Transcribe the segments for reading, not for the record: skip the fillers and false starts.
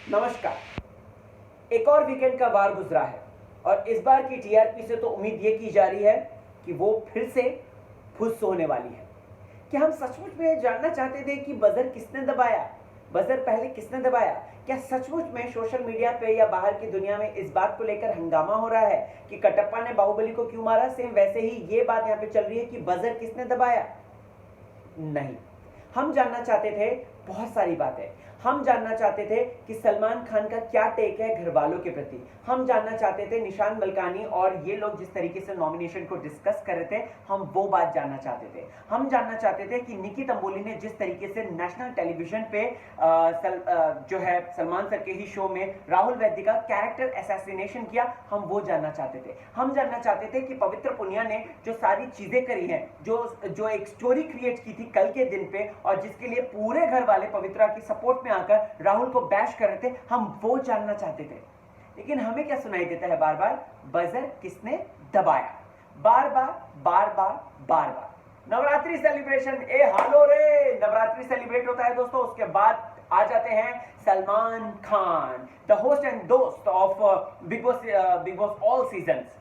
नमस्कार। एक और वीकेंड का वार गुजरा है और इस बार की टीआरपी से तो उम्मीद ये की जा रही है कि वो फिर से फुस होने वाली है। क्या हम सचमुच में जानना चाहते थे कि बजर किसने दबाया, बजर पहले किसने दबाया? क्या सचमुच में सोशल मीडिया पे या बाहर की दुनिया में इस बात को लेकर हंगामा हो रहा है कि कटप्पा ने बाहुबली को क्यों मारा? सेम वैसे ही ये बात यहाँ पे चल रही है कि बजर किसने दबाया? नहीं, हम जानना चाहते थे बहुत सारी बातें। हम जानना चाहते थे कि सलमान खान का क्या टेक है घर वालों के प्रति। हम जानना चाहते थे निशान मलकानी और ये लोग जिस तरीके से नॉमिनेशन को डिस्कस कर रहे थे, हम वो बात जानना चाहते थे। हम जानना चाहते थे कि निकी तंबोली ने जिस तरीके से नेशनल टेलीविजन पे जो है सलमान सर के ही शो में राहुल वैद्य का कैरेक्टर असैसिनेशन किया, हम वो जानना चाहते थे। हम जानना चाहते थे कि पवित्र पुनिया ने जो सारी चीजें करी हैं, जो एक स्टोरी क्रिएट की थी कल के दिन पे और जिसके लिए पूरे घर वाले पवित्रा की सपोर्ट में आकर राहुल को बैश कर रहे थे, हम वो जानना चाहते थे। लेकिन हमें क्या सुनाई देता है बार बार? बजर किसने दबाया? बार बार बार बार बार बार नवरात्रि सेलिब्रेशन, ए हालो रे, नवरात्रि सेलिब्रेट होता है दोस्तों। उसके बाद आ जाते हैं Salman Khan, the host and दोस्त of Bigg Boss all seasons.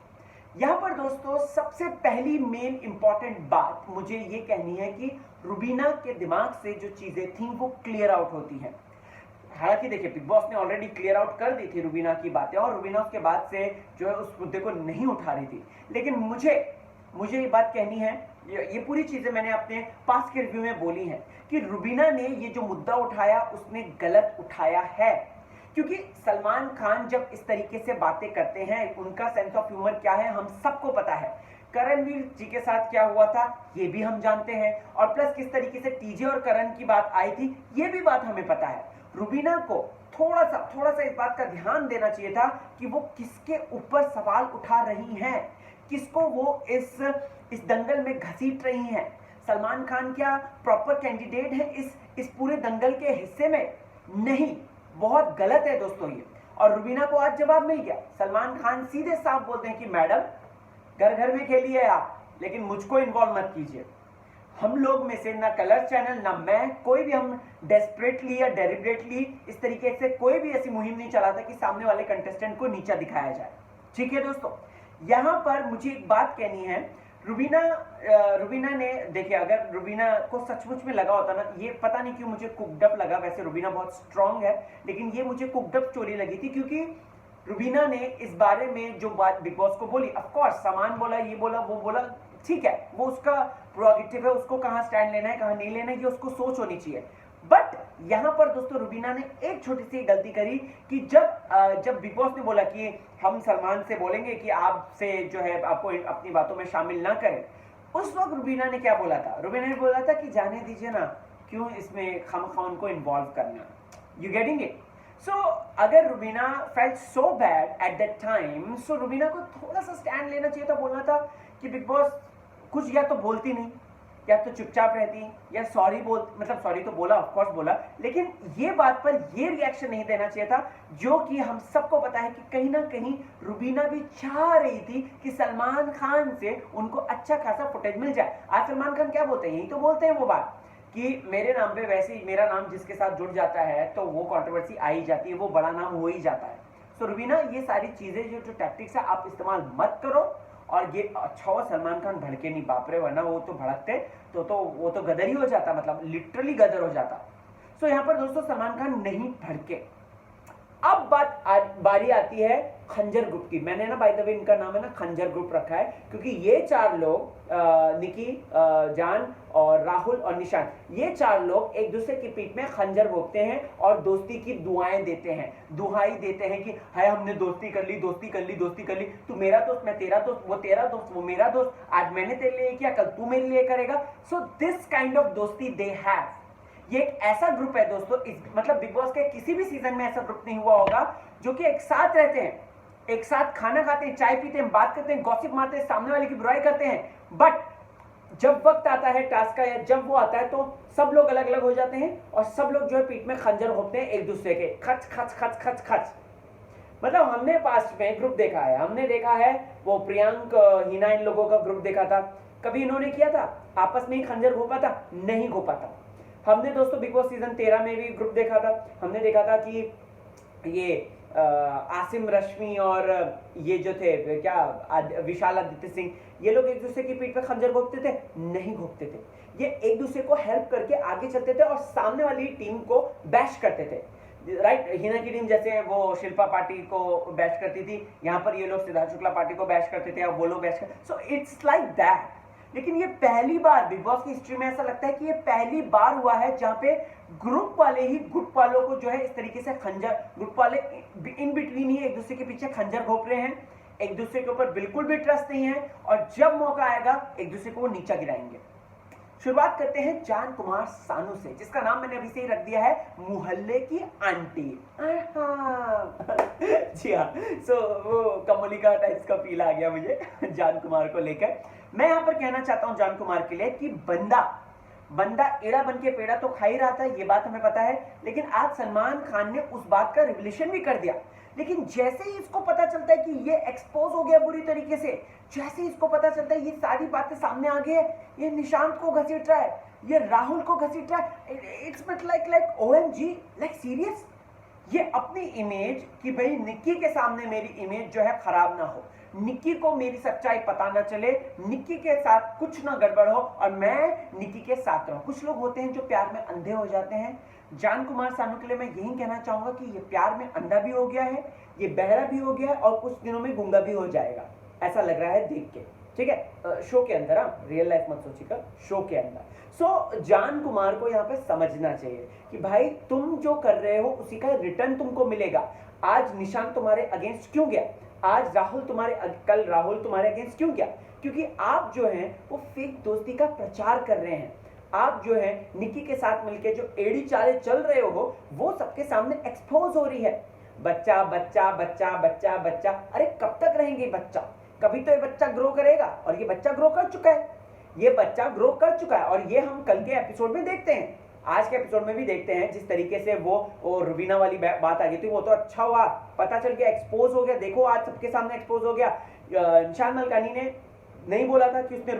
यहां पर दोस्तों सबसे पहली मेन इंपॉर्टेंट बात मुझे ये कहनी है कि रुबीना के दिमाग से जो चीजें थी वो क्लियर आउट होती हैं। हालांकि देखिए, बिग बॉस ने ऑलरेडी क्लियर आउट कर दी थी रुबीना की बातें और रुबीना उसके बाद से जो है उस मुद्दे को नहीं उठा रही थी। लेकिन मुझे ये बात कहनी है, ये पूरी चीजें मैंने अपने पास के रिव्यू में बोली हैं कि रुबीना ने ये जो मुद्दा उठाया उसने गलत उठाया है। क्योंकि सलमान खान जब इस तरीके से बातें करते हैं, उनका सेंस ऑफ ह्यूमर क्या है हम सबको पता है। करणवीर जी के साथ क्या हुआ था ये भी हम जानते हैं, और प्लस किस तरीके से टीजे और करण की बात आई थी ये भी बात हमें पता है। रुबीना को थोड़ा सा इस बात का ध्यान देना चाहिए था कि वो किसके ऊपर सवाल उठा रही हैं, किसको वो इस दंगल में घसीट रही हैं। सलमान खान क्या प्रॉपर कैंडिडेट है इस पूरे दंगल के हिस्से में? नहीं, बहुत गलत है दोस्तों ये। और रुबीना को आज जवाब मिल गया। सलमान खान सीधे साफ बोलते हैं कि मैडम घर घर में खेलिए आप, लेकिन मुझको इन्वॉल्व मत कीजिए। हम लोग में से ना कलर चैनल ना मैं, कोई भी हम डेस्परेटली या डेलिबरेटली इस तरीके से कोई भी ऐसी मुहिम नहीं चलाता कि सामने वाले कंटेस्टेंट को नीचा दिखाया जाए। ठीक है दोस्तों, यहां पर मुझे एक बात कहनी है। रुबीना ने देखिए, अगर रुबीना को सचमुच में लगा होता ना, ये पता नहीं क्यों मुझे कुकडअप लगा, वैसे रुबीना बहुत स्ट्रांग है, लेकिन ये मुझे कुकडअप स्टोरी लगी थी क्योंकि रुबीना ने इस बारे में जो बात बिग बॉस को बोली, ऑफ कोर्स सामान बोला, ये बोला, वो बोला, ठीक है, वो उसका प्रोगेटिव है, उसको कहां स्टैंड लेना है कहां नहीं लेना है ये उसको सोच होनी चाहिए। बट यहां पर दोस्तों रुबीना ने एक छोटी सी गलती करी कि जब बिग बॉस ने बोला कि हम सलमान से बोलेंगे कि आपसे जो है आपको अपनी बातों में शामिल ना करें, उस वक्त रुबीना ने क्या बोला था? रुबीना ने बोला था कि जाने दीजिए ना, क्यों इसमें खामखान को इन्वॉल्व करना। You getting it? सो अगर Rubina felt so bad at that time, so Rubina को थोड़ा सा स्टैंड लेना चाहिए था, बोलना था कि बिग बॉस कुछ या तो बोलती नहीं या तो चुपचाप रहती या सॉरी मतलब सॉरी तो बोला, ऑफ कोर्स बोला, लेकिन ये बात पर ये रिएक्शन नहीं देना चाहिए था, जो कि हम सबको पता है कि कहीं ना कहीं रुबीना भी चाह रही थी कि सलमान खान से उनको अच्छा खासा फुटेज मिल जाए। आज सलमान खान क्या बोलते हैं? यही तो बोलते हैं वो बात कि मेरे नाम पे वैसे ही मेरा नाम जिसके साथ जुड़ जाता है तो वो कंट्रोवर्सी आ ही जाती है, वो बड़ा नाम हो ही जाता है। तो रुबीना, ये सारी चीजें जो टैक्टिक्स है आप इस्तेमाल मत करो। और ये अच्छा हुआ सलमान खान भड़के नहीं, बाप रे, वरना वो तो भड़कते तो वो तो गदर ही हो जाता, मतलब लिटरली गदर हो जाता। सो यहाँ पर दोस्तों सलमान खान नहीं भड़के। अब बारी आती है खंजर ग्रुप की। मैंने ना बाय द वे इनका नाम है ना खंजर ग्रुप रखा है क्योंकि ये चार लोग निकी, जान और राहुल और निशान, ये चार लोग एक दूसरे की पीठ में खंजर भोंकते हैं और दोस्ती की दुआएं देते हैं, दुहाई देते हैं कि हाय हमने दोस्ती कर ली, दोस्ती कर ली, दोस्ती कर ली, तू मेरा दोस्त, मैं तेरा दोस्त, वो तेरा दोस्त, वो मेरा दोस्त, आज मैंने तेरे लिए किया कल तू मेरे लिए करेगा। सो दिस काइंड ऑफ दोस्ती दे हैव। ये एक ऐसा ग्रुप है दोस्तों, मतलब बिग बॉस के किसी भी सीजन में ऐसा ग्रुप नहीं हुआ होगा जो कि एक साथ रहते हैं, एक साथ खाना खाते हैं, चाय पीते हैं, बात करते हैं, गॉसिप मारते हैं, सामने वाले की बुराई करते हैं। बट जब वक्त आता है टास्क का या जब वो आता है तो सब लोग अलग अलग हो जाते हैं और सब लोग जो है पीठ में खंजर घोंपते हैं एक दूसरे के, खच खच खच खच खच। मतलब हमने पास्ट में ग्रुप देखा है, हमने देखा है वो प्रियांक हिना इन लोगों का ग्रुप देखा था, कभी इन्होंने किया था आपस में ही खंजर घोंपा था? नहीं घोंपा था। हमने दोस्तों बिग बॉस सीजन 13 में भी ग्रुप देखा था, हमने देखा था कि ये आसिम रश्मि और ये जो थे क्या विशाल आदित्य सिंह, ये लोग एक दूसरे की पीठ पे खंजर घोंपते थे? नहीं घोंपते थे। ये एक दूसरे को हेल्प करके आगे चलते थे और सामने वाली टीम को बैश करते थे, राइट। हिना की टीम जैसे वो शिल्पा पार्टी को बैश करती थी, यहाँ पर ये लोग सिद्धार्थ शुक्ला पार्टी को बैश करते थे, अब वो लोग बैश करते, सो इट्स लाइक दैट। लेकिन ये पहली बार बिग बॉस की हिस्ट्री में ऐसा लगता है कि ये पहली बार हुआ है जहां पे ग्रुप वाले ही गुट वालों को जो है इस तरीके से खंजर, ग्रुप वाले इन बिटवीन ही एक दूसरे के पीछे खंजर घोंप रहे हैं, एक दूसरे के ऊपर बिल्कुल भी ट्रस्ट नहीं है, और जब मौका आएगा एक दूसरे को वो नीचा गिराएंगे। शुरुआत करते हैं जान कुमार सानू से, जिसका नाम मैंने अभी से ही रख दिया है मोहल्ले की आंटी। जी हाँ, सो वो कमोलिका टाइप्स का फील आ गया मुझे जान कुमार को लेकर। मैं यहां पर कहना चाहता हूं जान कुमार के लिए कि बंदा एड़ा बन के पेड़ा तो खा ही रहा था, ये बात हमें पता है, लेकिन आज सलमान खान ने उस बात का रिवलेशन भी कर दिया। लेकिन जैसे ही इसको पता चलता है कि ये एक्सपोज हो गया बुरी तरीके से, जैसे ही इसको पता चलता है ये सारी बातें सामने आ गई है, ये निशांत को घसीट रहा है, ये राहुल को घसीट रहा है, it's not like OMG, like serious. ये अपनी इमेज कि भाई निक्की के सामने मेरी इमेज जो है खराब ना हो, निक्की को मेरी सच्चाई पता ना चले, निक्की के साथ कुछ ना गड़बड़ हो और मैं निक्की के साथ रहूं। कुछ लोग होते हैं जो प्यार में अंधे हो जाते हैं। जान कुमार सानू के लिए मैं यही कहना चाहूंगा कि ये प्यार में अंधा भी हो गया है, ये बहरा भी हो गया है और कुछ दिनों में गूंगा भी हो जाएगा, ऐसा लग रहा है देख के। ठीक है, शो के अंदर, रियल लाइफ मत सोचिएगा, शो के अंदर। सो जान कुमार को यहाँ पे समझना चाहिए कि भाई तुम जो कर रहे हो उसी का रिटर्न तुमको मिलेगा। आज निशांत तुम्हारे अगेंस्ट क्यों गया, आज कल राहुल तुम्हारे अगेंस्ट क्यों गया? क्योंकि आप जो हैं वो फेक दोस्ती का प्रचार कर रहे हैं। आप जो है निक्की के साथ मिलके जो एड़ी चाले चल रहे हो वो सबके सामने एक्सपोज हो रही है। बच्चा बच्चा बच्चा बच्चा बच्चा, अरे कब तक रहेंगे बच्चा? कभी तो ये बच्चा ग्रो करेगा, और ये बच्चा ग्रो कर चुका है, ये बच्चा ग्रो कर चुका है, और ये हम कल के एपिसोड में देखते हैं, आज के एपिसोड में भी देखते हैं। जिस तरीके से वो रुबीना वाली बात आ गई थी, वो तो अच्छा हुआ, पता चल गया, एक्सपोज हो गया। देखो आज सबके सामने एक्सपोज हो गया। निशान मलकानी ने नहीं बोला था कि उसने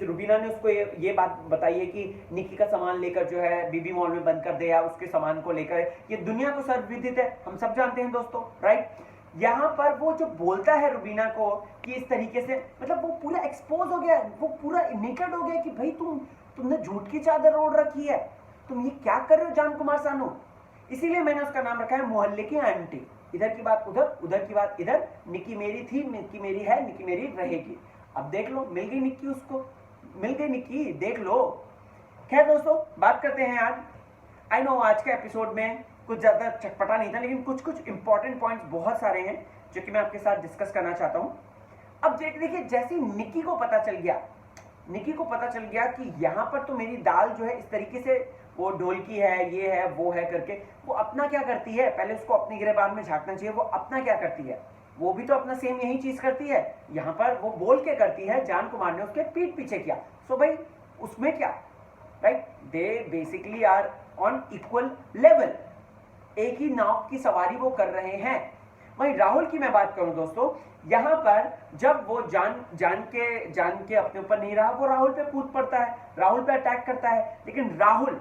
रुबीना ने उसको ये बात बताई है कि निक्की का सामान लेकर जो है बीबी मॉल में बंद कर दे, या उसके सामान को लेकर, ये दुनिया को सर्वविदित है, हम सब जानते हैं दोस्तों, राइट। यहाँ पर वो जो बोलता है रुबीना को कि इस तरीके से, मतलब वो पूरा एक्सपोज हो गया, वो पूरा नेकेड हो गया कि भाई तुमने झूठ की चादर ओढ़ रखी है, तुम ये क्या कर रहे हो जान कुमार सानू। इसीलिए मैंने उसका नाम रखा है मोहल्ले की आंटी। इधर की बात उधर, उधर की बात इधर। निक्की मेरी थी, निक्की मेरी है, निक्की मेरी रहेगी। अब देख लो, मिल गई निक्की, उसको मिल गई निक्की, देख लो। खैर दोस्तों, बात करते हैं आज। आई नो आज के एपिसोड में कुछ ज्यादा चटपटा नहीं था, लेकिन कुछ इंपॉर्टेंट पॉइंट्स बहुत सारे हैं जो कि मैं आपके साथ डिस्कस करना चाहता हूं। अब देखिए, जैसे निक्की को पता चल गया कि यहाँ पर तो मेरी दाल जो है इस तरीके से, वो ढोलकी है, ये है, वो है करके, वो अपना क्या करती है, पहले उसको अपनी गिरबान में झांकना चाहिए। वो अपना क्या करती है, वो भी तो अपना सेम यही चीज करती है। यहाँ पर वो बोल के करती है, जान कुमार ने उसके पीठ पीछे किया। सो भाई उसमें क्या, right, they basically are on equal level, एक ही नाव की सवारी वो कर रहे हैं। वहीं राहुल की मैं बात करूं दोस्तों, यहां पर जब वो जान के अपने ऊपर नहीं रहा, वो राहुल पे कूद पड़ता है, राहुल पे अटैक करता है। लेकिन राहुल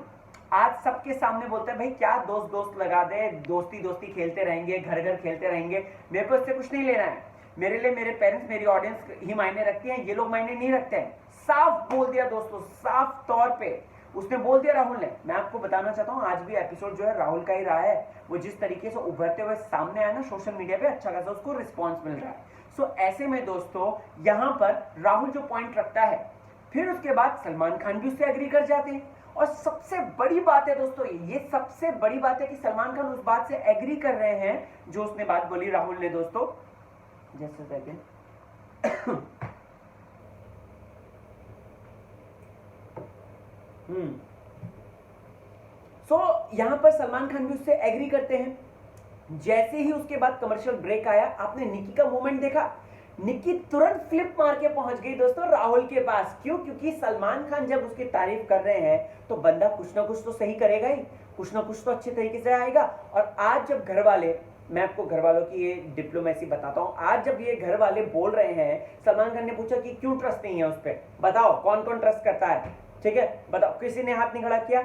आज सबके सामने बोलता है भाई क्या दोस्त लगा दे, दोस्ती खेलते रहेंगे, घर घर खेलते रहेंगे, मेरे को इससे कुछ नहीं लेना है, मेरे लिए मेरे पेरेंट्स, मेरी ऑडियंस ही मायने रखती है, ये लोग मायने नहीं रखते हैं। साफ बोल दिया दोस्तों, साफ तौर पे उसने बोल दिया राहुल ने। मैं आपको बताना चाहता हूं, आज भी एपिसोड जो है राहुल का ही रहा है। वो जिस तरीके से उभरते हुए सामने आया ना सोशल मीडिया पे, अच्छा खासा उसको रिस्पॉन्स मिल रहा है। सो ऐसे में दोस्तों यहां पर राहुल जो पॉइंट रखता है, फिर उसके बाद सलमान खान भी उससे एग्री कर जाते हैं। और सबसे बड़ी बात है दोस्तों, ये सबसे बड़ी बात है कि सलमान खान उस बात से एग्री कर रहे हैं जो उसने बात बोली राहुल ने दोस्तों। जैसे सेकंड सो यहां पर सलमान खान भी उससे एग्री करते हैं। जैसे ही उसके बाद कमर्शियल ब्रेक आया, आपने निक्की का मूवमेंट देखा, निक्की तुरंत फ्लिप मार के पहुंच गई दोस्तों राहुल के पास। क्यों? क्योंकि सलमान खान जब उसकी तारीफ कर रहे हैं तो बंदा कुछ ना कुछ तो सही करेगा ही, कुछ ना कुछ तो अच्छे तरीके से आएगा। और आज जब घर वाले, मैं आपको घर वालों की ये डिप्लोमेसी बताता हूं, आज जब ये घर वाले बोल रहे हैं, सलमान खान ने पूछा कि क्यों ट्रस्ट नहीं है उस पर, बताओ कौन कौन ट्रस्ट करता है, ठीक है बताओ, किसी ने हाथ नहीं खड़ा किया।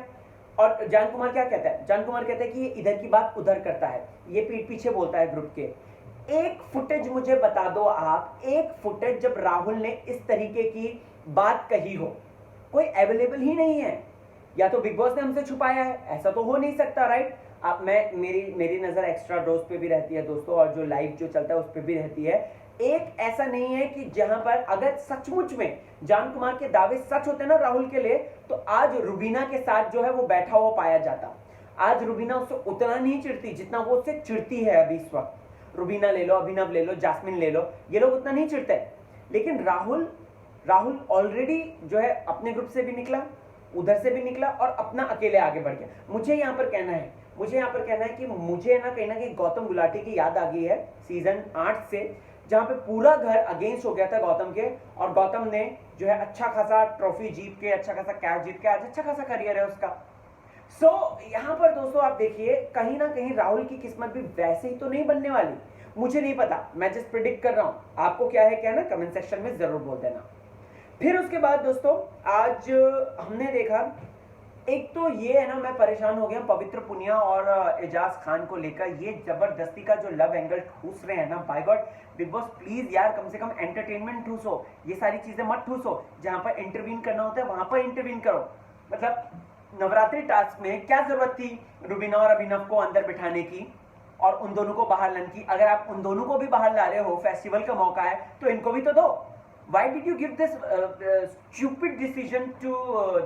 और जान कुमार क्या कहता है, जान कुमार कहता है कि ये इधर की बात उधर करता है, ये पीठ पीछे बोलता है ग्रुप के। एक फुटेज मुझे बता दो आप, एक फुटेज जब राहुल ने इस तरीके की बात कही हो, कोई अवेलेबल ही नहीं है। या तो बिग बॉस ने हमसे छुपाया है, ऐसा तो हो नहीं सकता, राइट। अब मेरी नजर एक्स्ट्रा डोज पे भी रहती है दोस्तों, और जो लाइव जो चलता है उस पे भी रहती है। एक ऐसा नहीं है कि जहां पर अगर सचमुच में जान कुमार के दावे सच होते ना राहुल के लिए, तो आज रुबीना के साथ जो है वो बैठा हुआ पाया जाता। आज रुबीना उससे उतना नहीं चिढ़ती जितना वो उससे चिढ़ती है अभी इस वक्त। रुबीना ले लो, अभिनव ले लो, जास्मिन ले लो, ये लोग उतना नहीं चिढ़ते। लेकिन राहुल ऑलरेडी जो है अपने ग्रुप से भी निकला, उधर से भी निकला, और अपना अकेले आगे बढ़ गया। मुझे यहाँ पर कहना है कि मुझे ना कहीं गौतम गुलाटी की याद आ गई है सीजन 8 से, जहां पे पूरा घर अगेंस्ट हो गया था गौतम के, और गौतम ने जो है अच्छा खासा ट्रॉफी जीत के, अच्छा खासा कैश जीत के आज अच्छा खासा करियर है उसका। यहां पर दोस्तों आप देखिए, कहीं ना कहीं राहुल की किस्मत भी वैसे ही तो नहीं बनने वाली। मुझे नहीं पता, मैं जस्ट प्रिडिक्ट कर रहा हूं। आपको क्या है कहना, कमेंट सेक्शन में जरूर बोल देना। फिर उसके बाद दोस्तों आज हमने देखा, एक तो ये है ना, मैं परेशान हो गया पवित्र पुनिया और एजाज खान को लेकर। ये जबरदस्ती का जो लव एंगल ठूस रहे हैं ना, by God Bigg Boss please यार, कम से कम एंटरटेनमेंट ठूसो, ये सारी चीजें मत ठूसो। जहां पर इंटरवीन करना होता है वहां पर इंटरवीन करो। मतलब नवरात्रि टास्क में क्या जरूरत थी रुबीना और अभिनव को अंदर बिठाने की और उन दोनों को बाहर लाने की? अगर आप उन दोनों को भी बाहर ला रहे हो, फेस्टिवल का मौका है, तो इनको भी तो दो। Why did you give this stupid decision to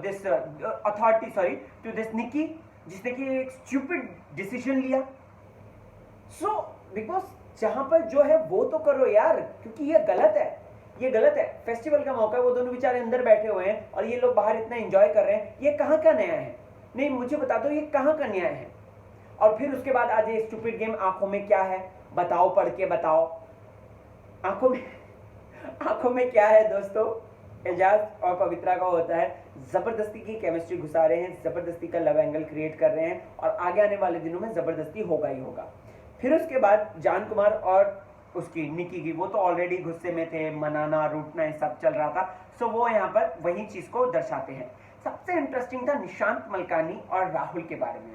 this authority, sorry, to this Nikki, जिसने कि एक stupid decision लिया? So because जहां पर जो है वो तो करो यार, क्योंकि ये गलत है, ये गलत है। फेस्टिवल का मौका है, वो दोनों बेचारे अंदर बैठे हुए हैं और ये लोग बाहर इतना एंजॉय कर रहे हैं। ये कहाँ का न्याय है? नहीं, मुझे बता दो ये कहाँ का न्याय है? और फिर उसके बाद आज ये स्टूपिड गेम आंखों में क्या है बताओ, पढ़ के बताओ। आंखों में क्या है दोस्तों? एजाज और पवित्रा का होता है, जबरदस्ती की केमिस्ट्री घुसा रहे हैं, जबरदस्ती का लव एंगल क्रिएट कर रहे हैं, और आगे आने वाले दिनों में जबरदस्ती होगा ही होगा। फिर उसके बाद जान कुमार और उसकी निकी की, वो तो ऑलरेडी गुस्से में थे, मनाना रूठना ये सब चल रहा था। सो वो यहाँ पर वही चीज को दर्शाते हैं। सबसे इंटरेस्टिंग था निशांत मलकानी और राहुल के बारे में।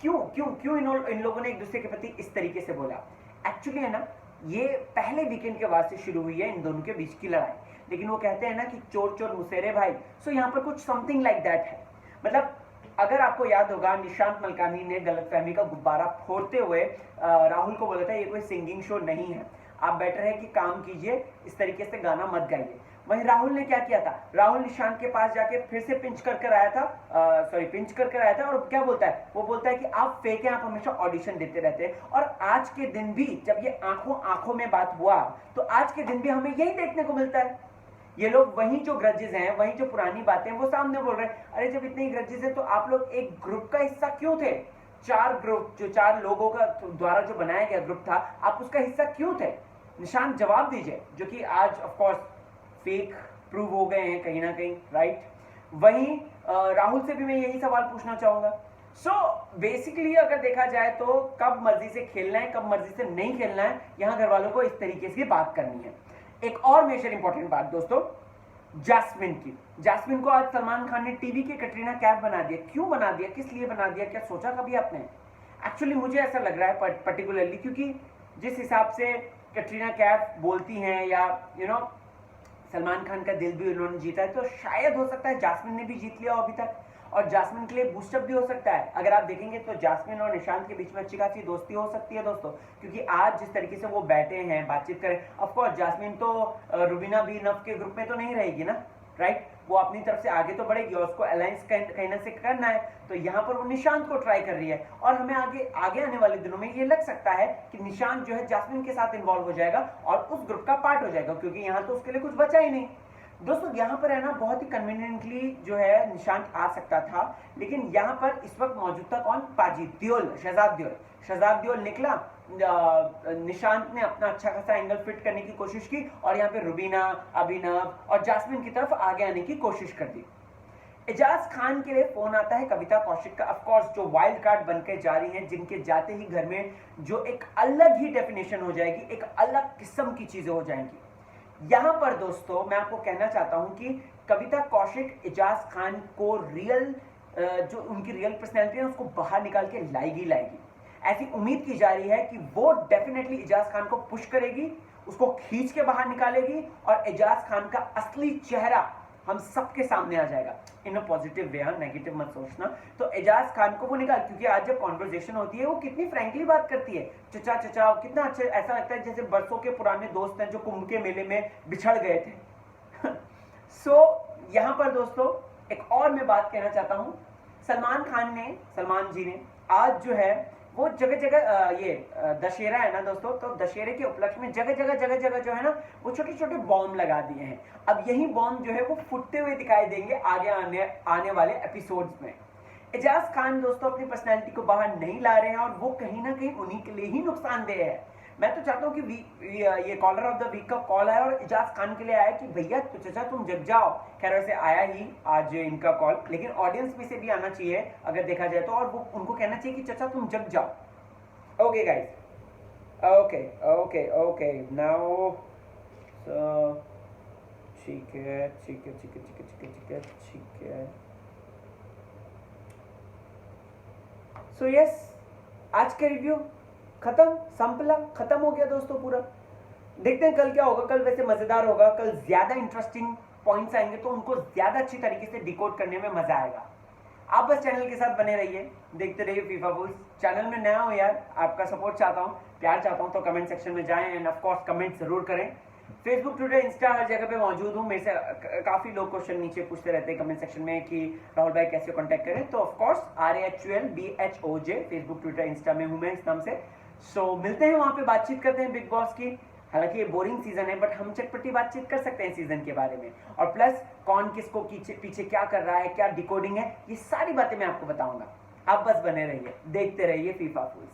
क्यों इन लोगों ने एक दूसरे के प्रति इस तरीके से बोला? एक्चुअली है ना, ये पहले वीकेंड के बाद से शुरू हुई है इन दोनों के बीच की लड़ाई। लेकिन वो कहते हैं ना कि चोर चोर मुसेरे भाई, सो यहाँ पर कुछ समथिंग लाइक दैट है। मतलब अगर आपको याद होगा, निशांत मलकानी ने गलतफहमी का गुब्बारा फोड़ते हुए राहुल को बोला था ये कोई सिंगिंग शो नहीं है, आप बेटर है कि काम कीजिए, इस तरीके से गाना मत गाइए। वहीं राहुल ने क्या किया था, राहुल निशांत के पास जाके फिर से पिंच कर आया था, और क्या बोलता है, वो बोलता है कि आप फेक हैं, आप हमेशा ऑडिशन देते रहते हैं। और आज के दिन भी जब ये आंखों में बात हुआ, तो आज के दिन भी हमें यही देखने को मिलता है। ये लोग वही जो ग्रजेस हैं, वही जो पुरानी बातें वो सामने बोल रहे हैं। अरे जब इतने ग्रजेस हैं तो आप लोग एक ग्रुप का हिस्सा क्यों थे? चार लोगों का द्वारा जो बनाया गया ग्रुप था, आप उसका हिस्सा क्यों थे? निशांत जवाब दीजिए, जो कि आज ऑफ कोर्स फेक प्रूव हो गए हैं कहीं ना कहीं, राइट। वहीं राहुल से भी मैं यही सवाल पूछना चाहूंगा। बेसिकली अगर देखा जाए तो कब मर्जी से खेलना है, कब मर्जी से नहीं खेलना है, यहां घर वालों को इस तरीके से बात करनी है। एक और मेजर इंपॉर्टेंट बात दोस्तों, जास्मिन को आज सलमान खान ने टीवी के कटरीना कैफ बना दिया। क्यों बना दिया, किस लिए बना दिया, क्या सोचा कभी आपने? एक्चुअली मुझे ऐसा लग रहा है पर्टिकुलरली, क्योंकि जिस हिसाब से कटरीना कैफ बोलती हैं, या सलमान खान का दिल भी उन्होंने जीता है, तो शायद हो सकता है जास्मिन ने भी जीत लिया अभी तक, और जास्मिन के लिए बूस्टअप भी हो सकता है। अगर आप देखेंगे तो जास्मिन और निशांत के बीच में अच्छी खासी दोस्ती हो सकती है दोस्तों, क्योंकि आज जिस तरीके से वो बैठे हैं, बातचीत करें। ऑफ कोर्स जास्मिन तो रुबीना भी नव के ग्रुप में तो नहीं रहेगी ना, राइट। वो अपनी तरफ से आगे तो बढ़ेगी और उसको अलायंस कहीं ना से करना है, तो यहाँ पर वो निशांत को ट्राई कर रही है। और हमें आगे आने वाले दिनों में ये लग सकता है कि निशांत जो है जास्मिन के साथ इन्वॉल्व हो जाएगा और उस ग्रुप का पार्ट हो जाएगा, क्योंकि यहाँ तो उसके लिए कुछ बचा ही नहीं दोस्तों। यहाँ पर है ना, बहुत ही कन्वीनियंटली जो है निशांत आ सकता था, लेकिन यहाँ पर इस वक्त मौजूद था कौन? पाजी दियोल, शहजाद दियोल निकला। निशांत ने अपना अच्छा खासा एंगल फिट करने की कोशिश की, और यहाँ पे रुबीना, अभिनव और जास्मिन की तरफ आगे आने की कोशिश कर दी। एजाज खान के लिए फोन आता है कविता कौशिक का, ऑफ कोर्स जो वाइल्ड कार्ड बनकर जा रही हैं, जिनके जाते ही घर में जो एक अलग ही डेफिनेशन हो जाएगी, एक अलग किस्म की चीजें हो जाएंगी। यहां पर दोस्तों मैं आपको कहना चाहता हूं कि कविता कौशिक एजाज खान को रियल जो उनकी रियल पर्सनैलिटी है उसको बाहर निकाल के लाएगी लाएगी। ऐसी उम्मीद की जा रही है कि वो डेफिनेटली एजाज खान को पुश करेगी, उसको खींच के बाहर निकालेगी और एजाज खान का असली चेहरा हम सबके सामने आ जाएगा इन अ पॉजिटिव वे। नेगेटिव मत सोचना। तो एजाज खान को वो निकाल, क्योंकि आज जब कॉन्वर्सेशन होती है वो कितनी फ्रैंकली बात करती है, चचा चचा, कितना अच्छा, ऐसा लगता है जैसे बरसों के पुराने दोस्त हैं जो कुंभ के मेले में बिछड़ गए थे। सो यहां पर दोस्तों एक और मैं बात कहना चाहता हूं, सलमान जी ने आज जो है वो जगह जगह ये दशहरा है ना दोस्तों, तो दशहरे के उपलक्ष्य में जगह जगह जो है ना वो छोटे छोटे बॉम्ब लगा दिए हैं। अब यही बॉम्ब जो है वो फुटते हुए दिखाई देंगे आगे आने वाले एपिसोड्स में। एजाज खान दोस्तों अपनी पर्सनैलिटी को बाहर नहीं ला रहे हैं और वो कहीं ना कहीं उन्हीं के लिए ही नुकसानदेह है। मैं तो चाहता हूँ कि ये कॉलर ऑफ द वीक का कॉल है और एजाज खान के लिए आया कि भैया तो चचा तुम जग जाओ। खैर वैसे आया ही आज इनका कॉल, लेकिन ऑडियंस में से भी आना चाहिए अगर देखा जाए तो, और वो उनको कहना चाहिए कि चचा तुम जग जाओ। Okay guys, okay okay okay now ठीक है ठीक है ठीक है ठीक है ठीक है ठीक है ठीक है। सो यस, आज का रिव्यू खत्म, संपला, खत्म हो गया दोस्तों पूरा। देखते हैं कल क्या होगा। कल वैसे मजेदार होगा, कल ज्यादा इंटरेस्टिंग पॉइंट्स आएंगे तो उनको ज्यादा अच्छी तरीके से डिकोड करने में मजा आएगा। आप बस चैनल के साथ बने रहिए, देखते रहिए फीफा फूल्स। चैनल में नया हो यार, आपका सपोर्ट चाहता हूँ, प्यार चाहता हूँ, तो कमेंट सेक्शन में जाएं एंड ऑफ कोर्स कमेंट जरूर करें। फेसबुक, ट्विटर, इंस्टा हर जगह पे मौजूद हूँ। मेरे से काफी लोग क्वेश्चन नीचे पूछते रहते हैं कमेंट सेक्शन में कि राहुल भाई कैसे कांटेक्ट करें, तो of course RAHULBHOJ Facebook, Twitter, Insta में हूँ मैं इस नाम से। सो मिलते हैं वहां पे, बातचीत करते हैं बिग बॉस की। हालांकि ये बोरिंग सीजन है बट हम चटपटी बातचीत कर सकते हैं सीजन के बारे में, और प्लस कौन किसको पीछे क्या कर रहा है, क्या डिकोडिंग है, ये सारी बातें मैं आपको बताऊंगा। आप बस बने रहिए, देखते रहिए फीफा फूल्स।